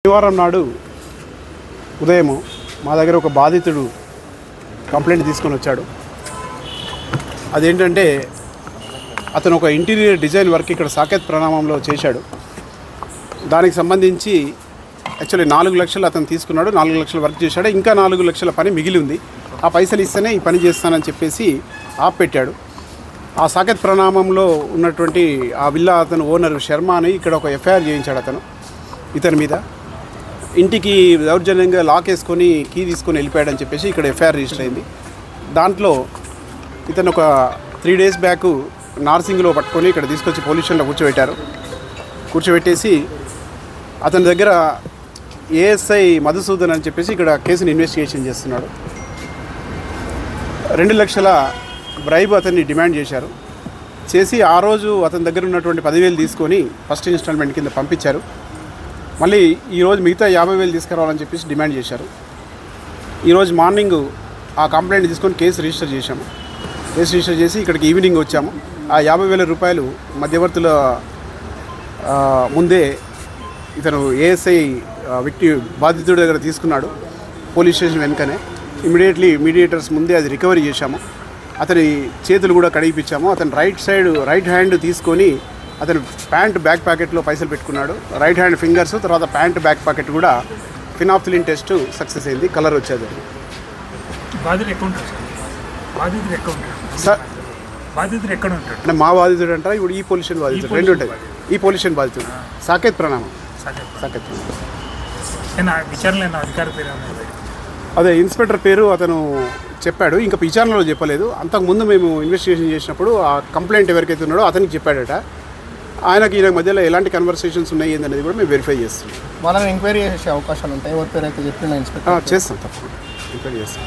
శనివారం నాడు ఉదయం మా దగ్గర ఒక బాధితుడు కంప్లైంట్ తీసుకొని వచ్చాడు. అదేంటంటే అతను ఒక ఇంటీరియర్ డిజైన్ వర్క్ ఇక్కడ సాకేత్ ప్రణామంలో చేశాడు. దానికి సంబంధించి యాక్చువల్లీ 4 లక్షలు అతను తీసుకున్నాడు. 4 లక్షలు వర్క్ చేశాడు. ఇంకా 4 లక్షల పని మిగిలి ఉంది. ఆ పైసలు ఇస్తేనే ఈ పని చేస్తానని చెప్పేసి ఆపెట్టాడు. ఆ సాకేత్ ప్రణామంలో ఉన్నటువంటి ఆ విల్లా అతను ఓనర్ శర్మ అని ఇక్కడ ఒక ఎఫ్ఐఆర్ చేయించాడు అతను ఇతని మీద. ఇంటికి దౌర్జన్యంగా లాక్ వేసుకొని కీ తీసుకొని వెళ్ళిపోయాడని చెప్పేసి ఇక్కడ ఎఫ్ఐఆర్ రిజిస్టర్ అయింది. దాంట్లో ఇతను ఒక 3 డేస్ బ్యాక్ నార్సింగ్లో పట్టుకొని ఇక్కడ తీసుకొచ్చి పోలీస్ స్టేషన్లో కూర్చోబెట్టేసి అతని దగ్గర ఏఎస్ఐ మధుసూదన్ అని చెప్పేసి ఇక్కడ కేసుని ఇన్వెస్టిగేషన్ చేస్తున్నాడు. 2 లక్షల బ్రైబ్ అతన్ని డిమాండ్ చేశారు. చేసి ఆ రోజు అతని దగ్గర ఉన్నటువంటి 10,000 తీసుకొని ఫస్ట్ ఇన్స్టాల్మెంట్ కింద పంపించారు. మళ్ళీ ఈరోజు మిగతా 50,000 తీసుకురావాలని చెప్పేసి డిమాండ్ చేశారు. ఈరోజు మార్నింగ్ ఆ కంప్లైంట్ తీసుకొని కేసు రిజిస్టర్ చేశాము. కేసు రిజిస్టర్ చేసి ఇక్కడికి ఈవినింగ్ వచ్చాము. ఆ 50,000 రూపాయలు మధ్యవర్తుల ముందే ఇతను ఏఎస్ఐ బాధితుడి దగ్గర తీసుకున్నాడు. పోలీస్ స్టేషన్ వెనుకనే ఇమీడియట్లీ మీడియేటర్స్ ముందే అది రికవరీ చేశాము. అతని చేతులు కూడా కడిగిపించాము. అతను రైట్ హ్యాండ్ తీసుకొని అతను ప్యాంట్ బ్యాక్ ప్యాకెట్లో పైసలు పెట్టుకున్నాడు. రైట్ హ్యాండ్ ఫింగర్స్ తర్వాత ప్యాంట్ బ్యాక్ ప్యాకెట్ కూడా ఫినాఫ్థలిన్ టెస్ట్ సక్సెస్ అయింది. కలర్ వచ్చేది. సార్ బాధితుడు ఎక్కడ ఉంటాడు అంటే మా బాధితుడు అంటారా? ఇప్పుడు ఈ పొల్యూషన్ బాధితుడు రెండు ఉంటుంది. ఈ పొల్యూషన్ బాధితుడు సాకేత్ ప్రణామం. సాకేత్ విచారణ అధికారి పేరు అదే ఇన్స్పెక్టర్ పేరు అతను చెప్పాడు. ఇంకా విచారణలో చెప్పలేదు. అంతకుముందు మేము ఇన్వెస్టిగేషన్ చేసినప్పుడు ఆ కంప్లైంట్ ఎవరికైతే ఉన్నాడో అతనికి చెప్పాడట. ఈయన మధ్యలో ఎలాంటి కన్వర్సేషన్స్ ఉన్నాయి అనేది కూడా మేము వెరిఫై చేస్తున్నాం. మనం ఎంక్వైరీ చేసే అవకాశాలు ఉంటాయి. ఎవరి పేరు అయితే చెప్పిన ఇన్స్పెక్టర్ చేస్తాం, తప్పకుండా ఎంక్వైరీ చేస్తాం.